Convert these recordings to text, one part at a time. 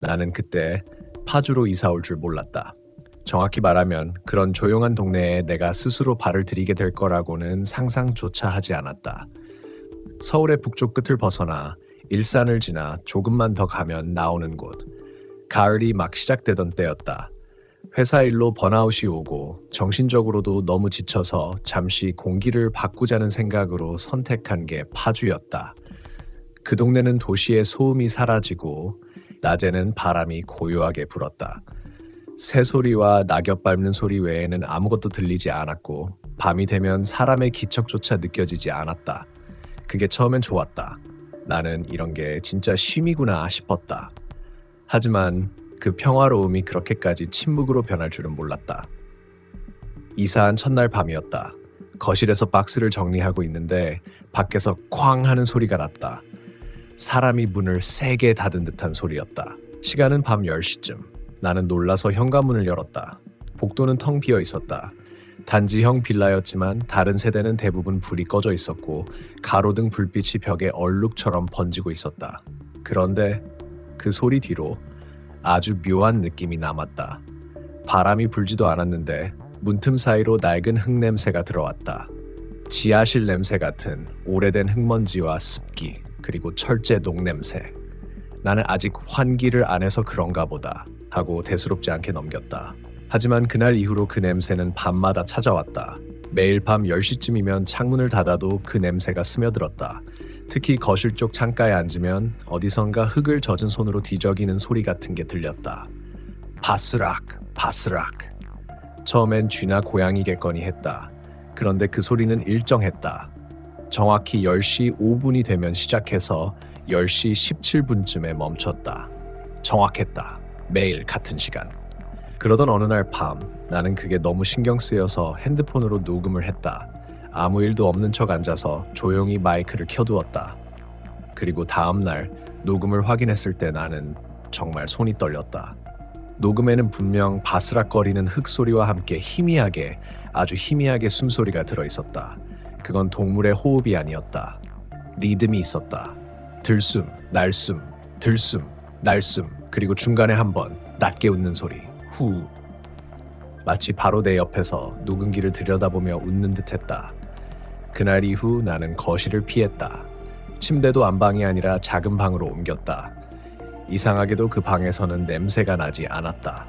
나는 그때 파주로 이사 올 줄 몰랐다. 정확히 말하면 그런 조용한 동네에 내가 스스로 발을 들이게 될 거라고는 상상조차 하지 않았다. 서울의 북쪽 끝을 벗어나 일산을 지나 조금만 더 가면 나오는 곳. 가을이 막 시작되던 때였다. 회사 일로 번아웃이 오고 정신적으로도 너무 지쳐서 잠시 공기를 바꾸자는 생각으로 선택한 게 파주였다. 그 동네는 도시의 소음이 사라지고 낮에는 바람이 고요하게 불었다. 새소리와 낙엽 밟는 소리 외에는 아무것도 들리지 않았고 밤이 되면 사람의 기척조차 느껴지지 않았다. 그게 처음엔 좋았다. 나는 이런 게 진짜 쉼이구나 싶었다. 하지만 그 평화로움이 그렇게까지 침묵으로 변할 줄은 몰랐다. 이사한 첫날 밤이었다. 거실에서 박스를 정리하고 있는데 밖에서 쾅 하는 소리가 났다. 사람이 문을 세게 닫은 듯한 소리였다. 시간은 밤 10시쯤. 나는 놀라서 현관문을 열었다. 복도는 텅 비어 있었다. 단지형 빌라였지만 다른 세대는 대부분 불이 꺼져 있었고 가로등 불빛이 벽에 얼룩처럼 번지고 있었다. 그런데 그 소리 뒤로 아주 묘한 느낌이 남았다. 바람이 불지도 않았는데 문틈 사이로 낡은 흙냄새가 들어왔다. 지하실 냄새 같은 오래된 흙먼지와 습기, 그리고 철제 녹냄새. 나는 아직 환기를 안 해서 그런가 보다 하고 대수롭지 않게 넘겼다. 하지만 그날 이후로 그 냄새는 밤마다 찾아왔다. 매일 밤 10시쯤이면 창문을 닫아도 그 냄새가 스며들었다. 특히 거실 쪽 창가에 앉으면 어디선가 흙을 젖은 손으로 뒤적이는 소리 같은 게 들렸다. 바스락, 바스락. 처음엔 쥐나 고양이겠거니 했다. 그런데 그 소리는 일정했다. 정확히 10시 5분이 되면 시작해서 10시 17분쯤에 멈췄다. 정확했다. 매일 같은 시간. 그러던 어느 날 밤, 나는 그게 너무 신경 쓰여서 핸드폰으로 녹음을 했다. 아무 일도 없는 척 앉아서 조용히 마이크를 켜두었다. 그리고 다음 날 녹음을 확인했을 때 나는 정말 손이 떨렸다. 녹음에는 분명 바스락거리는 흙소리와 함께 희미하게, 아주 희미하게 숨소리가 들어있었다. 그건 동물의 호흡이 아니었다. 리듬이 있었다. 들숨, 날숨, 들숨, 날숨, 그리고 중간에 한번 낮게 웃는 소리. 후. 마치 바로 내 옆에서 녹음기를 들여다보며 웃는 듯했다. 그날 이후 나는 거실을 피했다. 침대도 안방이 아니라 작은 방으로 옮겼다. 이상하게도 그 방에서는 냄새가 나지 않았다.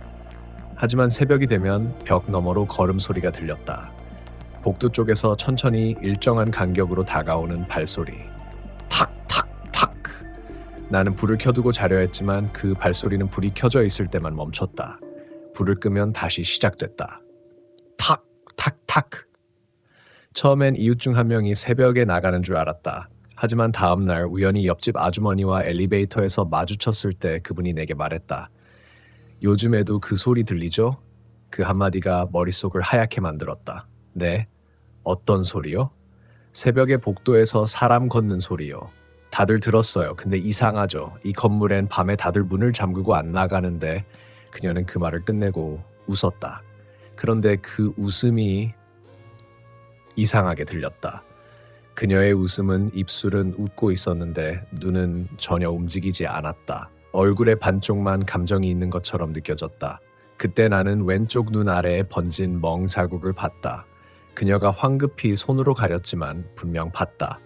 하지만 새벽이 되면 벽 너머로 걸음소리가 들렸다. 복도 쪽에서 천천히 일정한 간격으로 다가오는 발소리. 탁탁탁. 나는 불을 켜두고 자려 했지만 그 발소리는 불이 켜져 있을 때만 멈췄다. 불을 끄면 다시 시작됐다. 탁, 탁, 탁. 처음엔 이웃 중 한 명이 새벽에 나가는 줄 알았다. 하지만 다음 날 우연히 옆집 아주머니와 엘리베이터에서 마주쳤을 때 그분이 내게 말했다. 요즘에도 그 소리 들리죠? 그 한마디가 머릿속을 하얗게 만들었다. 네? 어떤 소리요? 새벽에 복도에서 사람 걷는 소리요. 다들 들었어요. 근데 이상하죠. 이 건물엔 밤에 다들 문을 잠그고 안 나가는데 그녀는 그 말을 끝내고 웃었다. 그런데 그 웃음이 이상하게 들렸다. 그녀의 웃음은 입술은 웃고 있었는데 눈은 전혀 움직이지 않았다. 얼굴의 반쪽만 감정이 있는 것처럼 느껴졌다. 그때 나는 왼쪽 눈 아래에 번진 멍 자국을 봤다. 그녀가 황급히 손으로 가렸지만 분명 봤다.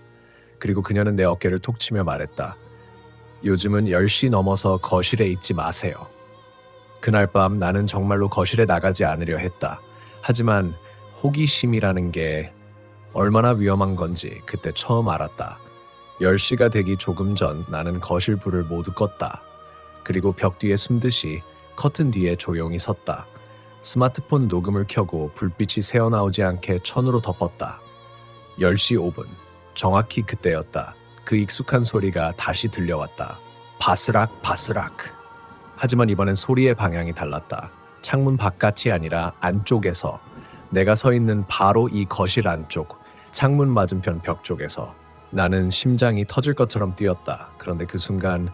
그리고 그녀는 내 어깨를 톡 치며 말했다. 요즘은 10시 넘어서 거실에 있지 마세요. 그날 밤 나는 정말로 거실에 나가지 않으려 했다. 하지만 호기심이라는 게 얼마나 위험한 건지 그때 처음 알았다. 10시가 되기 조금 전 나는 거실 불을 모두 껐다. 그리고 벽 뒤에 숨듯이 커튼 뒤에 조용히 섰다. 스마트폰 녹음을 켜고 불빛이 새어나오지 않게 천으로 덮었다. 10시 5분. 정확히 그때였다. 그 익숙한 소리가 다시 들려왔다. 바스락 바스락. 하지만 이번엔 소리의 방향이 달랐다. 창문 바깥이 아니라 안쪽에서. 내가 서 있는 바로 이 거실 안쪽, 창문 맞은편 벽 쪽에서. 나는 심장이 터질 것처럼 뛰었다. 그런데 그 순간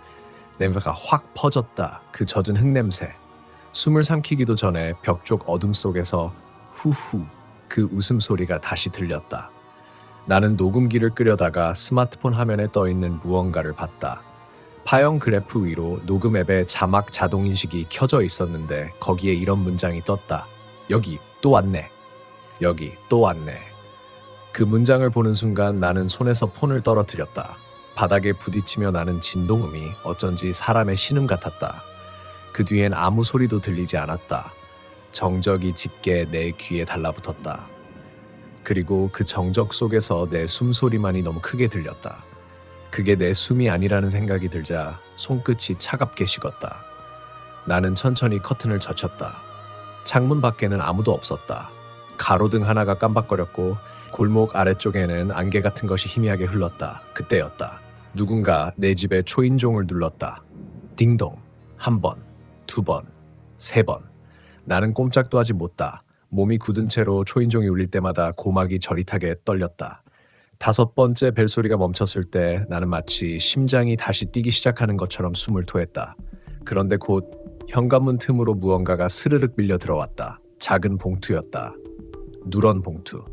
냄새가 확 퍼졌다. 그 젖은 흙냄새. 숨을 삼키기도 전에 벽 쪽 어둠 속에서 후후 그 웃음소리가 다시 들렸다. 나는 녹음기를 끄려다가 스마트폰 화면에 떠있는 무언가를 봤다. 파형 그래프 위로 녹음 앱에 자막 자동 인식이 켜져 있었는데 거기에 이런 문장이 떴다. 여기 또 왔네. 여기 또 왔네. 그 문장을 보는 순간 나는 손에서 폰을 떨어뜨렸다. 바닥에 부딪히며 나는 진동음이 어쩐지 사람의 신음 같았다. 그 뒤엔 아무 소리도 들리지 않았다. 정적이 짙게 내 귀에 달라붙었다. 그리고 그 정적 속에서 내 숨소리만이 너무 크게 들렸다. 그게 내 숨이 아니라는 생각이 들자 손끝이 차갑게 식었다. 나는 천천히 커튼을 젖혔다. 창문 밖에는 아무도 없었다. 가로등 하나가 깜박거렸고 골목 아래쪽에는 안개 같은 것이 희미하게 흘렀다. 그때였다. 누군가 내 집의 초인종을 눌렀다. 딩동. 1번, 2번, 3번. 나는 꼼짝도 하지 못다. 몸이 굳은 채로 초인종이 울릴 때마다 고막이 저릿하게 떨렸다. 5번째 벨소리가 멈췄을 때 나는 마치 심장이 다시 뛰기 시작하는 것처럼 숨을 토했다. 그런데 곧 현관문 틈으로 무언가가 스르륵 밀려 들어왔다. 작은 봉투였다. 누런 봉투.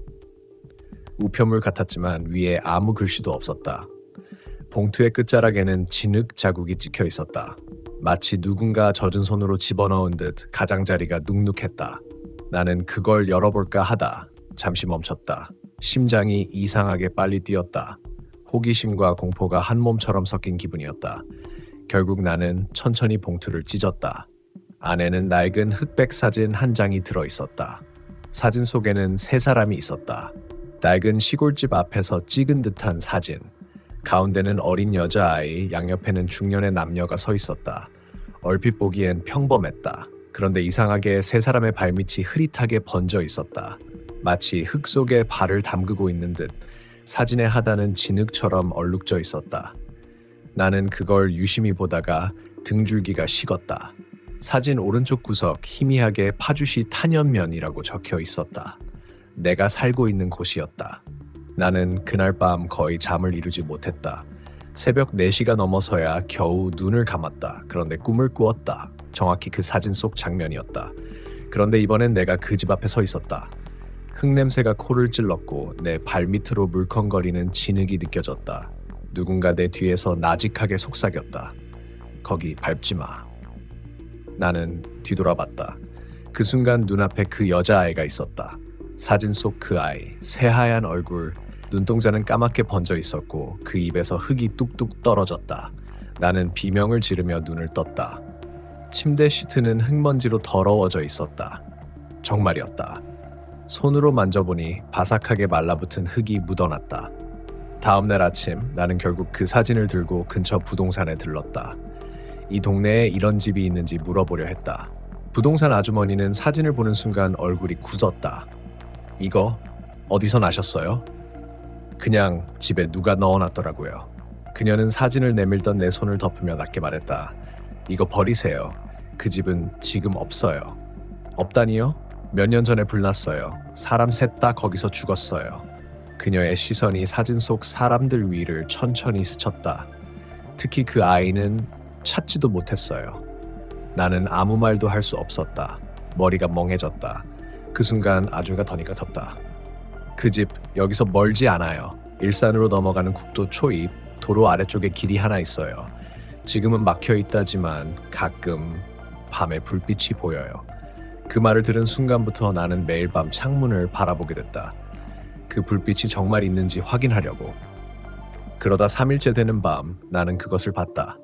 우편물 같았지만 위에 아무 글씨도 없었다. 봉투의 끝자락에는 진흙 자국이 찍혀 있었다. 마치 누군가 젖은 손으로 집어넣은 듯 가장자리가 눅눅했다. 나는 그걸 열어볼까 하다 잠시 멈췄다. 심장이 이상하게 빨리 뛰었다. 호기심과 공포가 한 몸처럼 섞인 기분이었다. 결국 나는 천천히 봉투를 찢었다. 안에는 낡은 흑백 사진 한 장이 들어있었다. 사진 속에는 3사람이 있었다. 낡은 시골집 앞에서 찍은 듯한 사진. 가운데는 어린 여자아이, 양옆에는 중년의 남녀가 서 있었다. 얼핏 보기엔 평범했다. 그런데 이상하게 3사람의 발밑이 흐릿하게 번져 있었다. 마치 흙 속에 발을 담그고 있는 듯 사진의 하단은 진흙처럼 얼룩져 있었다. 나는 그걸 유심히 보다가 등줄기가 식었다. 사진 오른쪽 구석 희미하게 파주시 탄현면이라고 적혀 있었다. 내가 살고 있는 곳이었다. 나는 그날 밤 거의 잠을 이루지 못했다. 새벽 4시가 넘어서야 겨우 눈을 감았다. 그런데 꿈을 꾸었다. 정확히 그 사진 속 장면이었다. 그런데 이번엔 내가 그 집 앞에 서 있었다. 흙냄새가 코를 찔렀고 내 발밑으로 물컹거리는 진흙이 느껴졌다. 누군가 내 뒤에서 나직하게 속삭였다. 거기 밟지 마. 나는 뒤돌아봤다. 그 순간 눈앞에 그 여자아이가 있었다. 사진 속 그 아이, 새하얀 얼굴, 눈동자는 까맣게 번져 있었고 그 입에서 흙이 뚝뚝 떨어졌다. 나는 비명을 지르며 눈을 떴다. 침대 시트는 흙먼지로 더러워져 있었다. 정말이었다. 손으로 만져보니 바삭하게 말라붙은 흙이 묻어났다. 다음날 아침 나는 결국 그 사진을 들고 근처 부동산에 들렀다. 이 동네에 이런 집이 있는지 물어보려 했다. 부동산 아주머니는 사진을 보는 순간 얼굴이 굳었다. 이거 어디서 나셨어요? 그냥 집에 누가 넣어놨더라고요. 그녀는 사진을 내밀던 내 손을 덮으며 낮게 말했다. 이거 버리세요. 그 집은 지금 없어요. 없다니요? 몇 년 전에 불났어요. 사람 셋 다 거기서 죽었어요. 그녀의 시선이 사진 속 사람들 위를 천천히 스쳤다. 특히 그 아이는 찾지도 못했어요. 나는 아무 말도 할 수 없었다. 머리가 멍해졌다. 그 순간 아주가 더니까 덥다. 그 집 여기서 멀지 않아요. 일산으로 넘어가는 국도 초입 도로 아래쪽에 길이 하나 있어요. 지금은 막혀 있다지만 가끔 밤에 불빛이 보여요. 그 말을 들은 순간부터 나는 매일 밤 창문을 바라보게 됐다. 그 불빛이 정말 있는지 확인하려고. 그러다 3일째 되는 밤 나는 그것을 봤다.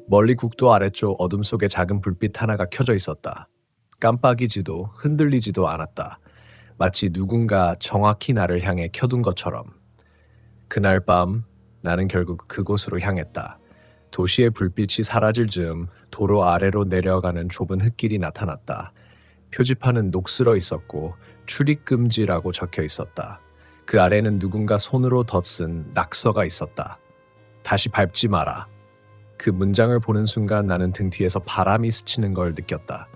멀리 국도 아래쪽 어둠 속에 작은 불빛 하나가 켜져 있었다. 깜빡이지도 흔들리지도 않았다. 마치 누군가 정확히 나를 향해 켜둔 것처럼. 그날 밤 나는 결국 그곳으로 향했다. 도시의 불빛이 사라질 즈음 도로 아래로 내려가는 좁은 흙길이 나타났다. 표지판은 녹슬어 있었고 출입금지라고 적혀 있었다. 그 아래는 누군가 손으로 덧쓴 낙서가 있었다. 다시 밟지 마라. 그 문장을 보는 순간 나는 등 뒤에서 바람이 스치는 걸 느꼈다.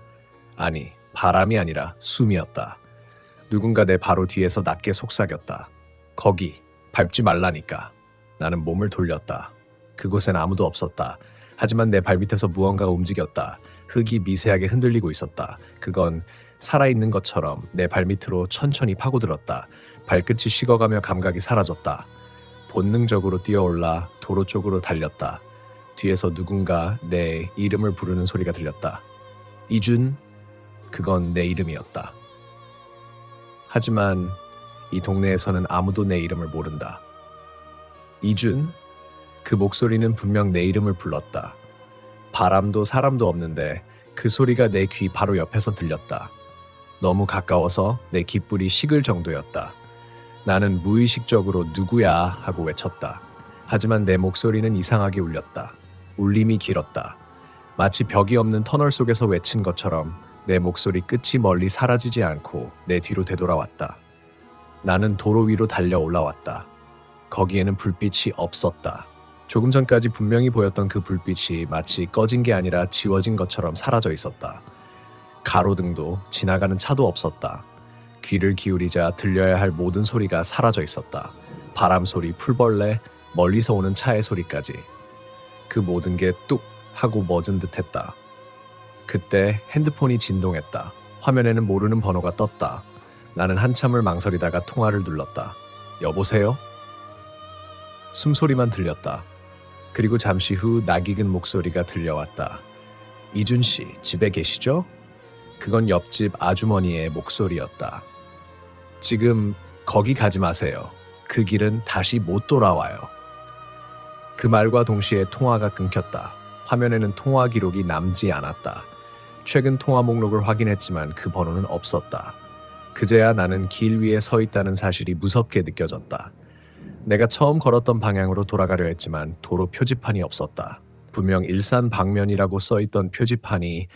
아니, 바람이 아니라 숨이었다. 누군가 내 바로 뒤에서 낮게 속삭였다. 거기, 밟지 말라니까. 나는 몸을 돌렸다. 그곳엔 아무도 없었다. 하지만 내 발밑에서 무언가가 움직였다. 흙이 미세하게 흔들리고 있었다. 그건 살아있는 것처럼 내 발밑으로 천천히 파고들었다. 발끝이 식어가며 감각이 사라졌다. 본능적으로 뛰어올라 도로 쪽으로 달렸다. 뒤에서 누군가 내 이름을 부르는 소리가 들렸다. 이준, 그건 내 이름이었다. 하지만 이 동네에서는 아무도 내 이름을 모른다. 이준, 그 목소리는 분명 내 이름을 불렀다. 바람도 사람도 없는데 그 소리가 내 귀 바로 옆에서 들렸다. 너무 가까워서 내 귓불이 식을 정도였다. 나는 무의식적으로 누구야 하고 외쳤다. 하지만 내 목소리는 이상하게 울렸다. 울림이 길었다. 마치 벽이 없는 터널 속에서 외친 것처럼 내 목소리 끝이 멀리 사라지지 않고 내 뒤로 되돌아왔다. 나는 도로 위로 달려 올라왔다. 거기에는 불빛이 없었다. 조금 전까지 분명히 보였던 그 불빛이 마치 꺼진 게 아니라 지워진 것처럼 사라져 있었다. 가로등도 지나가는 차도 없었다. 귀를 기울이자 들려야 할 모든 소리가 사라져 있었다. 바람 소리, 풀벌레, 멀리서 오는 차의 소리까지. 그 모든 게 뚝 하고 멎은 듯했다. 그때 핸드폰이 진동했다. 화면에는 모르는 번호가 떴다. 나는 한참을 망설이다가 통화를 눌렀다. 여보세요? 숨소리만 들렸다. 그리고 잠시 후 낯익은 목소리가 들려왔다. 이준 씨, 집에 계시죠? 그건 옆집 아주머니의 목소리였다. 지금 거기 가지 마세요. 그 길은 다시 못 돌아와요. 그 말과 동시에 통화가 끊겼다. 화면에는 통화 기록이 남지 않았다. 최근 통화 목록을 확인했지만 그 번호는 없었다. 그제야 나는 길 위에 서 있다는 사실이 무섭게 느껴졌다. 내가 처음 걸었던 방향으로 돌아가려 했지만 도로 표지판이 없었다. 분명 일산 방면이라고 써있던 표지판이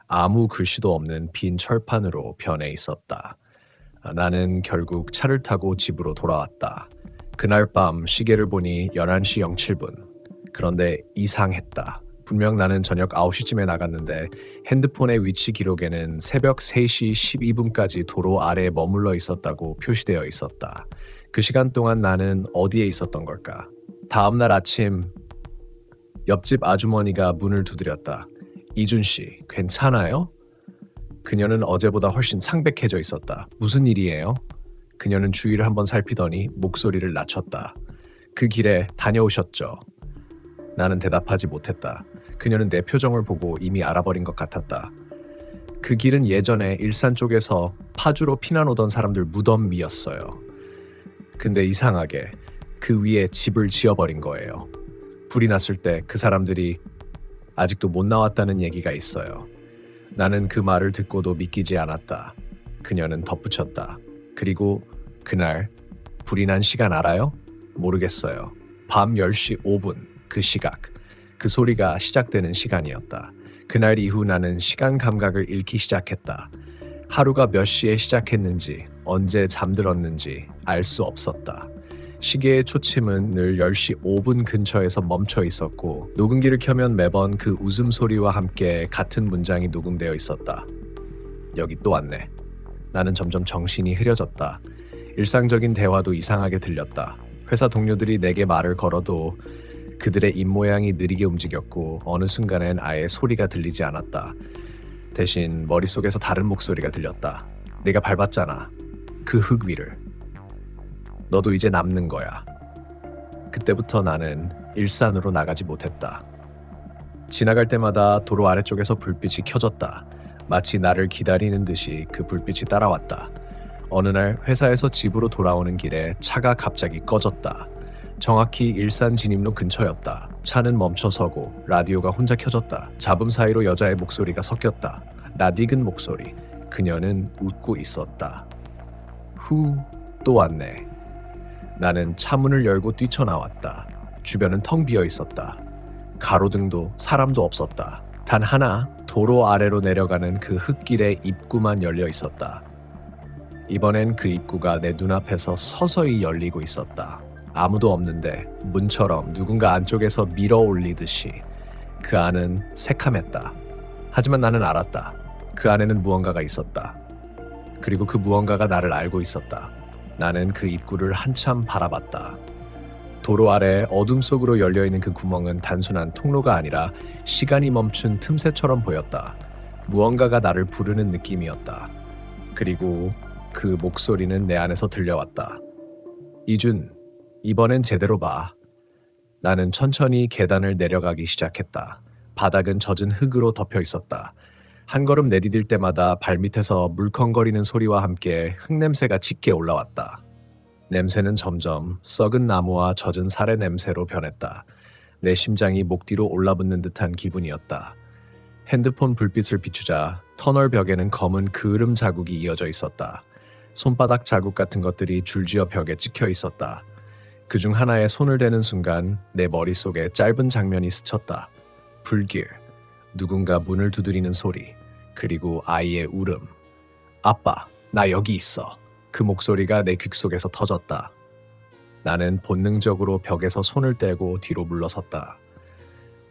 아무 글씨도 없는 빈 철판으로 변해 있었다. 나는 결국 차를 타고 집으로 돌아왔다. 그날 밤 시계를 보니 11시 07분. 그런데 이상했다. 분명 나는 저녁 9시쯤에 나갔는데 핸드폰의 위치 기록에는 새벽 3시 12분까지 도로 아래에 머물러 있었다고 표시되어 있었다. 그 시간 동안 나는 어디에 있었던 걸까? 다음날 아침 옆집 아주머니가 문을 두드렸다. 이준 씨, 괜찮아요? 그녀는 어제보다 훨씬 창백해져 있었다. 무슨 일이에요? 그녀는 주위를 한번 살피더니 목소리를 낮췄다. 그 길에 다녀오셨죠? 나는 대답하지 못했다. 그녀는 내 표정을 보고 이미 알아버린 것 같았다. 그 길은 예전에 일산 쪽에서 파주로 피난 오던 사람들 무덤이었어요. 근데 이상하게 그 위에 집을 지어버린 거예요. 불이 났을 때 그 사람들이 아직도 못 나왔다는 얘기가 있어요. 나는 그 말을 듣고도 믿기지 않았다. 그녀는 덧붙였다. 그리고 그날 불이 난 시간 알아요? 모르겠어요. 밤 10시 5분 그 시각. 그 소리가 시작되는 시간이었다. 그날 이후 나는 시간 감각을 잃기 시작했다. 하루가 몇 시에 시작했는지 언제 잠들었는지 알 수 없었다. 시계의 초침은 늘 10시 5분 근처에서 멈춰 있었고 녹음기를 켜면 매번 그 웃음소리와 함께 같은 문장이 녹음되어 있었다. 여기 또 왔네. 나는 점점 정신이 흐려졌다. 일상적인 대화도 이상하게 들렸다. 회사 동료들이 내게 말을 걸어도 그들의 입모양이 느리게 움직였고 어느 순간엔 아예 소리가 들리지 않았다. 대신 머릿속에서 다른 목소리가 들렸다. 내가 밟았잖아. 그 흙 위를. 너도 이제 남는 거야. 그때부터 나는 일산으로 나가지 못했다. 지나갈 때마다 도로 아래쪽에서 불빛이 켜졌다. 마치 나를 기다리는 듯이 그 불빛이 따라왔다. 어느 날 회사에서 집으로 돌아오는 길에 차가 갑자기 꺼졌다. 정확히 일산 진입로 근처였다. 차는 멈춰서고 라디오가 혼자 켜졌다. 잡음 사이로 여자의 목소리가 섞였다. 낯익은 목소리. 그녀는 웃고 있었다. 후, 또 왔네. 나는 차문을 열고 뛰쳐나왔다. 주변은 텅 비어 있었다. 가로등도 사람도 없었다. 단 하나, 도로 아래로 내려가는 그 흙길의 입구만 열려 있었다. 이번엔 그 입구가 내 눈앞에서 서서히 열리고 있었다. 아무도 없는데 문처럼 누군가 안쪽에서 밀어 올리듯이. 그 안은 새카맸다. 하지만 나는 알았다. 그 안에는 무언가가 있었다. 그리고 그 무언가가 나를 알고 있었다. 나는 그 입구를 한참 바라봤다. 도로 아래 어둠 속으로 열려있는 그 구멍은 단순한 통로가 아니라 시간이 멈춘 틈새처럼 보였다. 무언가가 나를 부르는 느낌이었다. 그리고 그 목소리는 내 안에서 들려왔다. 이준, 이번엔 제대로 봐. 나는 천천히 계단을 내려가기 시작했다. 바닥은 젖은 흙으로 덮여 있었다. 한 걸음 내디딜 때마다 발밑에서 물컹거리는 소리와 함께 흙냄새가 짙게 올라왔다. 냄새는 점점 썩은 나무와 젖은 살의 냄새로 변했다. 내 심장이 목 뒤로 올라붙는 듯한 기분이었다. 핸드폰 불빛을 비추자 터널 벽에는 검은 그을음 자국이 이어져 있었다. 손바닥 자국 같은 것들이 줄지어 벽에 찍혀 있었다. 그중 하나에 손을 대는 순간 내 머릿속에 짧은 장면이 스쳤다. 불길, 누군가 문을 두드리는 소리, 그리고 아이의 울음. 아빠, 나 여기 있어. 그 목소리가 내 귓속에서 터졌다. 나는 본능적으로 벽에서 손을 떼고 뒤로 물러섰다.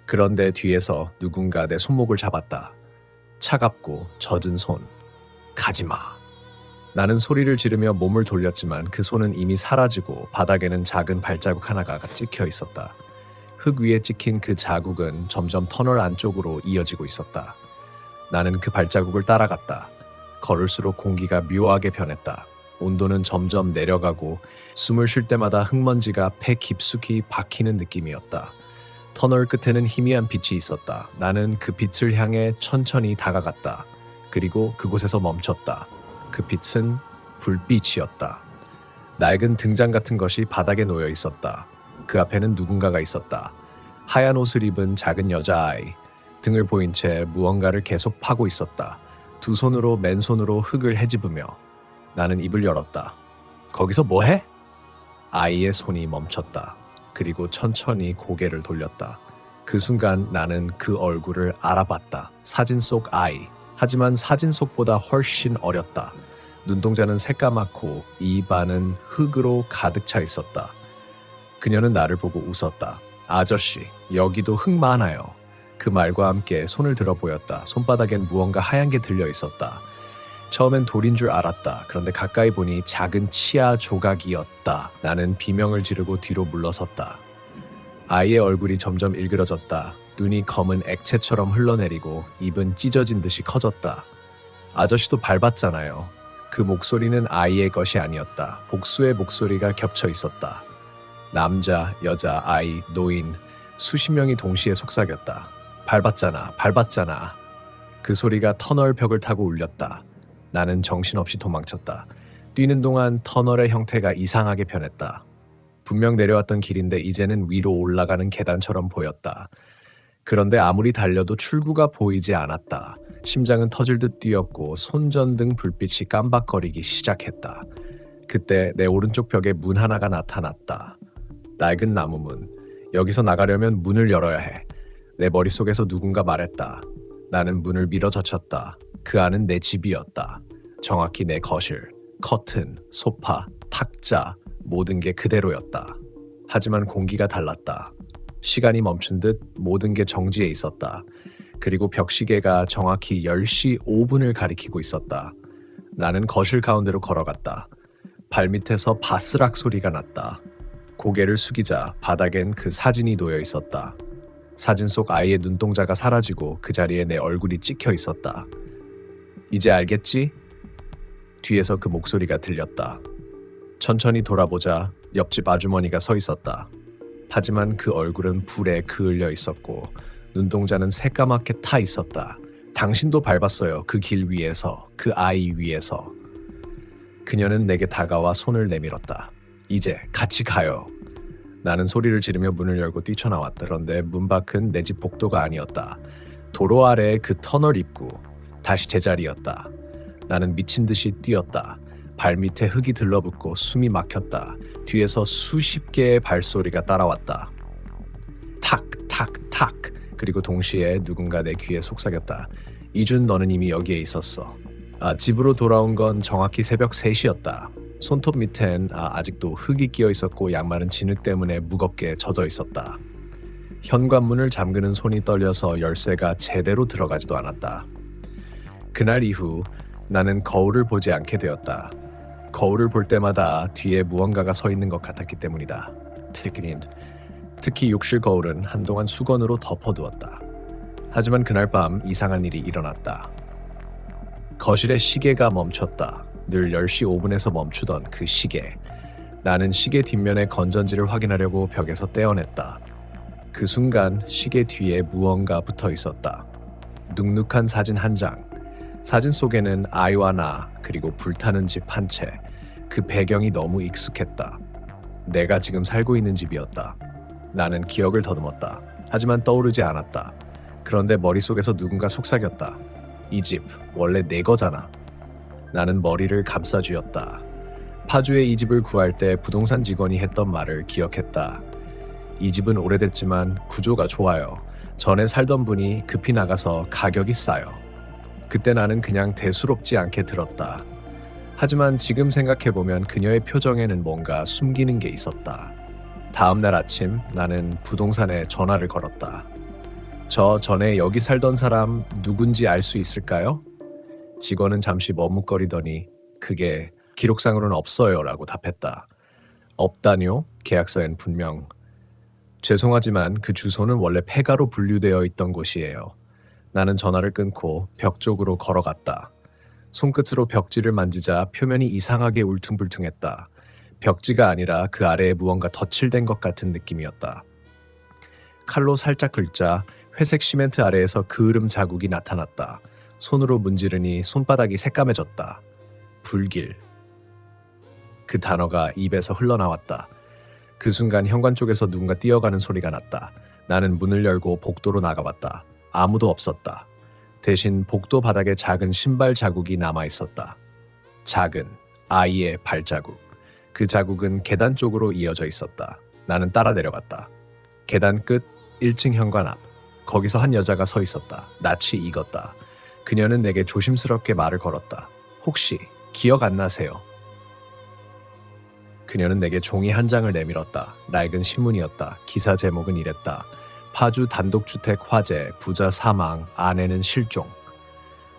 그런데 뒤에서 누군가 내 손목을 잡았다. 차갑고 젖은 손. 가지마. 나는 소리를 지르며 몸을 돌렸지만 그 손은 이미 사라지고 바닥에는 작은 발자국 하나가 찍혀 있었다. 흙 위에 찍힌 그 자국은 점점 터널 안쪽으로 이어지고 있었다. 나는 그 발자국을 따라갔다. 걸을수록 공기가 묘하게 변했다. 온도는 점점 내려가고 숨을 쉴 때마다 흙먼지가 폐 깊숙이 박히는 느낌이었다. 터널 끝에는 희미한 빛이 있었다. 나는 그 빛을 향해 천천히 다가갔다. 그리고 그곳에서 멈췄다. 그 빛은 불빛이었다. 낡은 등잔 같은 것이 바닥에 놓여 있었다. 그 앞에는 누군가가 있었다. 하얀 옷을 입은 작은 여자아이. 등을 보인 채 무언가를 계속 파고 있었다. 두 손으로 맨손으로 흙을 헤집으며. 나는 입을 열었다. 거기서 뭐해? 아이의 손이 멈췄다. 그리고 천천히 고개를 돌렸다. 그 순간 나는 그 얼굴을 알아봤다. 사진 속 아이. 하지만 사진 속보다 훨씬 어렸다. 눈동자는 새까맣고 입안은 흙으로 가득 차 있었다. 그녀는 나를 보고 웃었다. 아저씨, 여기도 흙 많아요. 그 말과 함께 손을 들어 보였다. 손바닥엔 무언가 하얀 게 들려 있었다. 처음엔 돌인 줄 알았다. 그런데 가까이 보니 작은 치아 조각이었다. 나는 비명을 지르고 뒤로 물러섰다. 아이의 얼굴이 점점 일그러졌다. 눈이 검은 액체처럼 흘러내리고 입은 찢어진 듯이 커졌다. 아저씨도 밟았잖아요. 그 목소리는 아이의 것이 아니었다. 복수의 목소리가 겹쳐 있었다. 남자, 여자, 아이, 노인, 수십 명이 동시에 속삭였다. 밟았잖아, 밟았잖아. 그 소리가 터널 벽을 타고 울렸다. 나는 정신없이 도망쳤다. 뛰는 동안 터널의 형태가 이상하게 변했다. 분명 내려왔던 길인데 이제는 위로 올라가는 계단처럼 보였다. 그런데 아무리 달려도 출구가 보이지 않았다. 심장은 터질 듯 뛰었고 손전등 불빛이 깜박거리기 시작했다. 그때 내 오른쪽 벽에 문 하나가 나타났다. 낡은 나무 문. 여기서 나가려면 문을 열어야 해. 내 머릿속에서 누군가 말했다. 나는 문을 밀어 젖혔다. 그 안은 내 집이었다. 정확히 내 거실, 커튼, 소파, 탁자, 모든 게 그대로였다. 하지만 공기가 달랐다. 시간이 멈춘 듯 모든 게 정지해 있었다. 그리고 벽시계가 정확히 10시 5분을 가리키고 있었다. 나는 거실 가운데로 걸어갔다. 발밑에서 바스락 소리가 났다. 고개를 숙이자 바닥엔 그 사진이 놓여 있었다. 사진 속 아이의 눈동자가 사라지고 그 자리에 내 얼굴이 찍혀 있었다. 이제 알겠지? 뒤에서 그 목소리가 들렸다. 천천히 돌아보자 옆집 아주머니가 서 있었다. 하지만 그 얼굴은 불에 그을려 있었고 눈동자는 새까맣게 타 있었다. 당신도 밟았어요. 그 길 위에서, 그 아이 위에서. 그녀는 내게 다가와 손을 내밀었다. 이제 같이 가요. 나는 소리를 지르며 문을 열고 뛰쳐나왔다. 그런데 문 밖은 내 집 복도가 아니었다. 도로 아래의 그 터널 입구. 다시 제자리였다. 나는 미친 듯이 뛰었다. 발밑에 흙이 들러붙고 숨이 막혔다. 뒤에서 수십 개의 발소리가 따라왔다. 탁, 탁, 탁. 그리고 동시에 누군가 내 귀에 속삭였다. 이준, 너는 이미 여기에 있었어. 집으로 돌아온 건 정확히 새벽 3시였다. 손톱 밑엔 아직도 흙이 끼어 있었고 양말은 진흙 때문에 무겁게 젖어 있었다. 현관문을 잠그는 손이 떨려서 열쇠가 제대로 들어가지도 않았다. 그날 이후 나는 거울을 보지 않게 되었다. 거울을 볼 때마다 뒤에 무언가가 서 있는 것 같았기 때문이다. 특히 욕실 거울은 한동안 수건으로 덮어두었다. 하지만 그날 밤 이상한 일이 일어났다. 거실의 시계가 멈췄다. 늘 10시 5분에서 멈추던 그 시계. 나는 시계 뒷면의 건전지를 확인하려고 벽에서 떼어냈다. 그 순간 시계 뒤에 무언가 붙어 있었다. 눅눅한 사진 한 장. 사진 속에는 아이와 나, 그리고 불타는 집 한 채. 그 배경이 너무 익숙했다. 내가 지금 살고 있는 집이었다. 나는 기억을 더듬었다. 하지만 떠오르지 않았다. 그런데 머릿속에서 누군가 속삭였다. 이 집 원래 내 거잖아. 나는 머리를 감싸쥐었다. 파주에 이 집을 구할 때 부동산 직원이 했던 말을 기억했다. 이 집은 오래됐지만 구조가 좋아요. 전에 살던 분이 급히 나가서 가격이 싸요. 그때 나는 그냥 대수롭지 않게 들었다. 하지만 지금 생각해보면 그녀의 표정에는 뭔가 숨기는 게 있었다. 다음 날 아침 나는 부동산에 전화를 걸었다. 저 전에 여기 살던 사람 누군지 알 수 있을까요? 직원은 잠시 머뭇거리더니 그게 기록상으로는 없어요 라고 답했다. 없다뇨? 계약서엔 분명. 죄송하지만 그 주소는 원래 폐가로 분류되어 있던 곳이에요. 나는 전화를 끊고 벽 쪽으로 걸어갔다. 손끝으로 벽지를 만지자 표면이 이상하게 울퉁불퉁했다. 벽지가 아니라 그 아래에 무언가 덧칠된 것 같은 느낌이었다. 칼로 살짝 긁자 회색 시멘트 아래에서 그을음 자국이 나타났다. 손으로 문지르니 손바닥이 새까매졌다. 불길. 그 단어가 입에서 흘러나왔다. 그 순간 현관 쪽에서 누군가 뛰어가는 소리가 났다. 나는 문을 열고 복도로 나가봤다. 아무도 없었다. 대신 복도 바닥에 작은 신발 자국이 남아있었다. 작은 아이의 발자국. 그 자국은 계단 쪽으로 이어져 있었다. 나는 따라 내려갔다. 계단 끝 1층 현관 앞. 거기서 한 여자가 서 있었다. 낯이 익었다. 그녀는 내게 조심스럽게 말을 걸었다. 혹시 기억 안 나세요? 그녀는 내게 종이 한 장을 내밀었다. 낡은 신문이었다. 기사 제목은 이랬다. 파주 단독주택 화재, 부자 사망, 아내는 실종.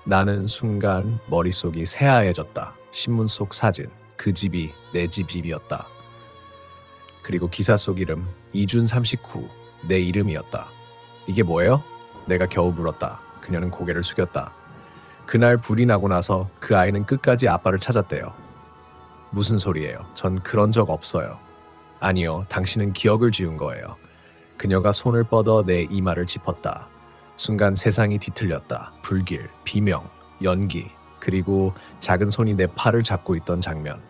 나는 순간 머릿속이 새하얘졌다. 신문 속 사진, 그 집이 내 집이었다. 그리고 기사 속 이름, 이준 39, 내 이름이었다. 이게 뭐예요? 내가 겨우 물었다. 그녀는 고개를 숙였다. 그날 불이 나고 나서 그 아이는 끝까지 아빠를 찾았대요. 무슨 소리예요? 전 그런 적 없어요. 아니요, 당신은 기억을 지운 거예요. 그녀가 손을 뻗어 내 이마를 짚었다. 순간 세상이 뒤틀렸다. 불길, 비명, 연기, 그리고 작은 손이 내 팔을 잡고 있던 장면.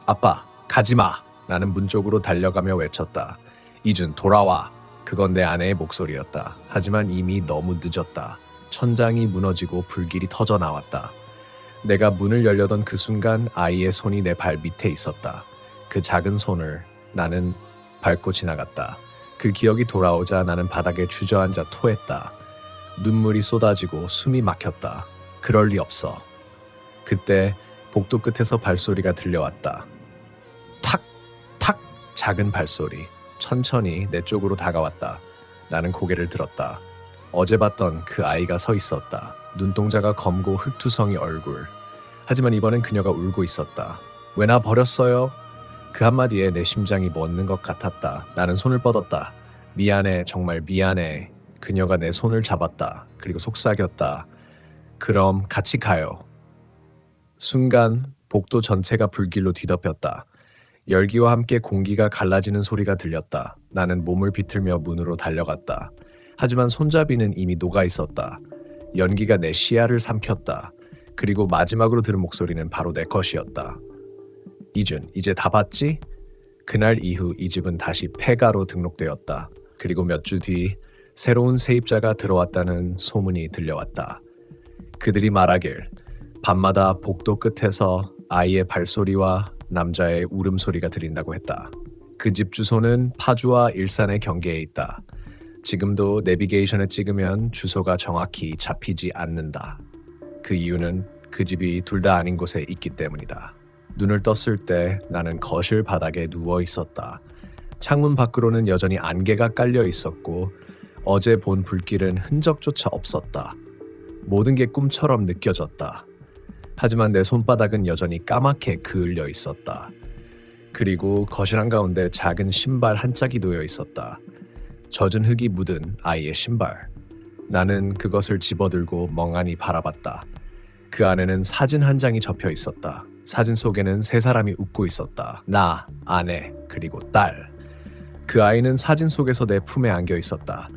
아빠, 가지마! 나는 문 쪽으로 달려가며 외쳤다. 이준, 돌아와! 그건 내 아내의 목소리였다. 하지만 이미 너무 늦었다. 천장이 무너지고 불길이 터져 나왔다. 내가 문을 열려던 그 순간 아이의 손이 내 발 밑에 있었다. 그 작은 손을 나는 밟고 지나갔다. 그 기억이 돌아오자 나는 바닥에 주저앉아 토했다. 눈물이 쏟아지고 숨이 막혔다. 그럴 리 없어. 그때 복도 끝에서 발소리가 들려왔다. 탁! 탁! 작은 발소리. 천천히 내 쪽으로 다가왔다. 나는 고개를 들었다. 어제 봤던 그 아이가 서 있었다. 눈동자가 검고 흑투성이 얼굴. 하지만 이번엔 그녀가 울고 있었다. 왜 나 버렸어요? 그 한마디에 내 심장이 멎는 것 같았다. 나는 손을 뻗었다. 미안해, 정말 미안해. 그녀가 내 손을 잡았다. 그리고 속삭였다. 그럼 같이 가요. 순간 복도 전체가 불길로 뒤덮였다. 열기와 함께 공기가 갈라지는 소리가 들렸다. 나는 몸을 비틀며 문으로 달려갔다. 하지만 손잡이는 이미 녹아 있었다. 연기가 내 시야를 삼켰다. 그리고 마지막으로 들은 목소리는 바로 내 것이었다. 이준, 이제 다 봤지? 그날 이후 이 집은 다시 폐가로 등록되었다. 그리고 몇 주 뒤 새로운 세입자가 들어왔다는 소문이 들려왔다. 그들이 말하길 밤마다 복도 끝에서 아이의 발소리와 남자의 울음소리가 들린다고 했다. 그 집 주소는 파주와 일산의 경계에 있다. 지금도 내비게이션에 찍으면 주소가 정확히 잡히지 않는다. 그 이유는 그 집이 둘 다 아닌 곳에 있기 때문이다. 눈을 떴을 때 나는 거실 바닥에 누워 있었다. 창문 밖으로는 여전히 안개가 깔려 있었고 어제 본 불길은 흔적조차 없었다. 모든 게 꿈처럼 느껴졌다. 하지만 내 손바닥은 여전히 까맣게 그을려 있었다. 그리고 거실 한가운데 작은 신발 한 짝이 놓여 있었다. 젖은 흙이 묻은 아이의 신발. 나는 그것을 집어들고 멍하니 바라봤다. 그 안에는 사진 한 장이 접혀 있었다. 사진 속에는 세 사람이 웃고 있었다. 나, 아내, 그리고 딸. 그 아이는 사진 속에서 내 품에 안겨 있었다.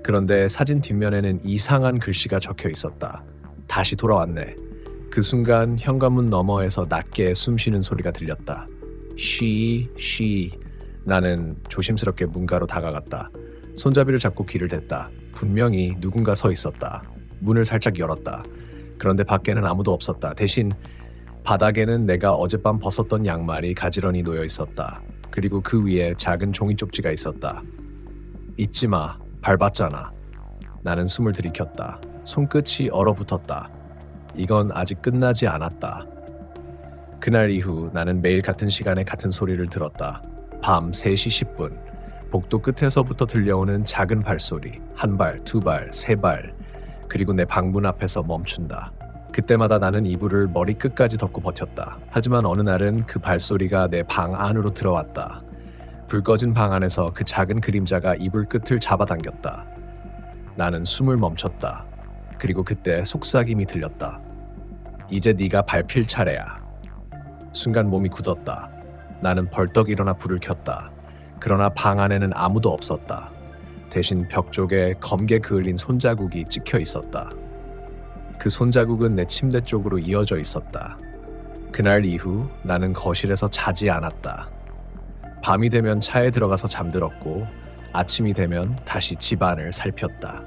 그런데 사진 뒷면에는 이상한 글씨가 적혀 있었다. 다시 돌아왔네. 그 순간 현관문 너머에서 낮게 숨쉬는 소리가 들렸다. 쉬. 나는 조심스럽게 문가로 다가갔다. 손잡이를 잡고 귀를 댔다. 분명히 누군가 서 있었다. 문을 살짝 열었다. 그런데 밖에는 아무도 없었다. 대신 바닥에는 내가 어젯밤 벗었던 양말이 가지런히 놓여 있었다. 그리고 그 위에 작은 종이 쪽지가 있었다. 잊지 마. 밟았잖아. 나는 숨을 들이켰다. 손끝이 얼어붙었다. 이건 아직 끝나지 않았다. 그날 이후 나는 매일 같은 시간에 같은 소리를 들었다. 밤 3시 10분. 복도 끝에서부터 들려오는 작은 발소리. 한 발, 두 발, 세 발. 그리고 내 방문 앞에서 멈춘다. 그때마다 나는 이불을 머리 끝까지 덮고 버텼다. 하지만 어느 날은 그 발소리가 내 방 안으로 들어왔다. 불 꺼진 방 안에서 그 작은 그림자가 이불 끝을 잡아당겼다. 나는 숨을 멈췄다. 그리고 그때 속삭임이 들렸다. 이제 네가 밟힐 차례야. 순간 몸이 굳었다. 나는 벌떡 일어나 불을 켰다. 그러나 방 안에는 아무도 없었다. 대신 벽 쪽에 검게 그을린 손자국이 찍혀 있었다. 그 손자국은 내 침대 쪽으로 이어져 있었다. 그날 이후 나는 거실에서 자지 않았다. 밤이 되면 차에 들어가서 잠들었고 아침이 되면 다시 집안을 살폈다.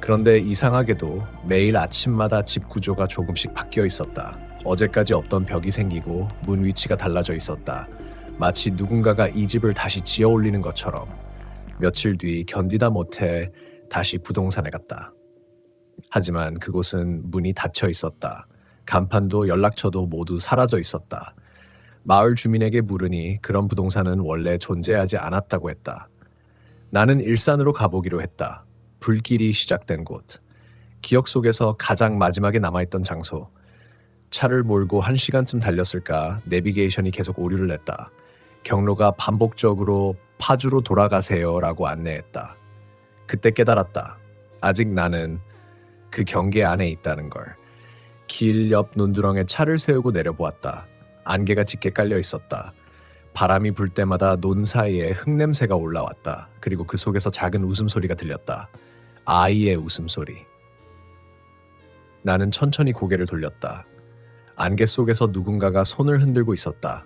그런데 이상하게도 매일 아침마다 집 구조가 조금씩 바뀌어 있었다. 어제까지 없던 벽이 생기고 문 위치가 달라져 있었다. 마치 누군가가 이 집을 다시 지어 올리는 것처럼. 며칠 뒤 견디다 못해 다시 부동산에 갔다. 하지만 그곳은 문이 닫혀 있었다. 간판도 연락처도 모두 사라져 있었다. 마을 주민에게 물으니 그런 부동산은 원래 존재하지 않았다고 했다. 나는 일산으로 가보기로 했다. 불길이 시작된 곳. 기억 속에서 가장 마지막에 남아있던 장소. 차를 몰고 1시간쯤 달렸을까 내비게이션이 계속 오류를 냈다. 경로가 반복적으로 파주로 돌아가세요 라고 안내했다. 그때 깨달았다. 아직 나는 그 경계 안에 있다는 걸. 길 옆 논두렁에 차를 세우고 내려보았다. 안개가 짙게 깔려 있었다. 바람이 불 때마다 논 사이에 흙냄새가 올라왔다. 그리고 그 속에서 작은 웃음소리가 들렸다. 아이의 웃음소리. 나는 천천히 고개를 돌렸다. 안개 속에서 누군가가 손을 흔들고 있었다.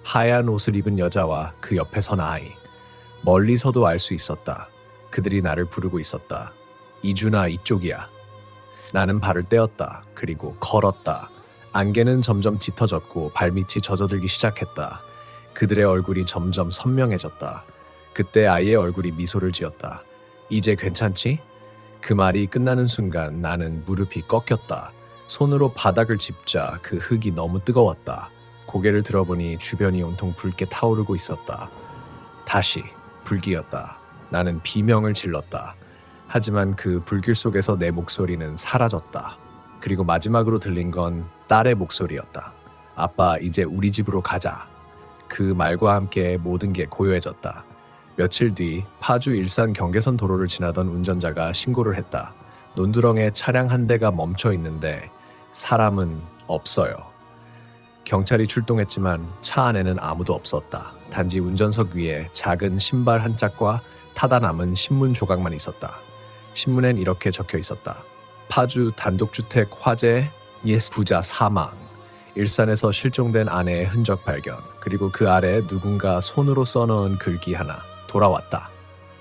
하얀 옷을 입은 여자와 그 옆에 선 아이. 멀리서도 알 수 있었다. 그들이 나를 부르고 있었다. 이준아, 이쪽이야. 나는 발을 떼었다. 그리고 걸었다. 안개는 점점 짙어졌고 발밑이 젖어들기 시작했다. 그들의 얼굴이 점점 선명해졌다. 그때 아이의 얼굴이 미소를 지었다. 이제 괜찮지? 그 말이 끝나는 순간 나는 무릎이 꺾였다. 손으로 바닥을 짚자 그 흙이 너무 뜨거웠다. 고개를 들어보니 주변이 온통 붉게 타오르고 있었다. 다시 불길이었다. 나는 비명을 질렀다. 하지만 그 불길 속에서 내 목소리는 사라졌다. 그리고 마지막으로 들린 건 딸의 목소리였다. 아빠, 이제 우리 집으로 가자. 그 말과 함께 모든 게 고요해졌다. 며칠 뒤 파주 일산 경계선 도로를 지나던 운전자가 신고를 했다. 논두렁에 차량 한 대가 멈춰 있는데 사람은 없어요. 경찰이 출동했지만 차 안에는 아무도 없었다. 단지 운전석 위에 작은 신발 한 짝과 타다 남은 신문 조각만 있었다. 신문엔 이렇게 적혀 있었다. 파주 단독주택 화재, 예스 부자 사망. 일산에서 실종된 아내의 흔적 발견. 그리고 그 아래 누군가 손으로 써놓은 글귀 하나. 돌아왔다.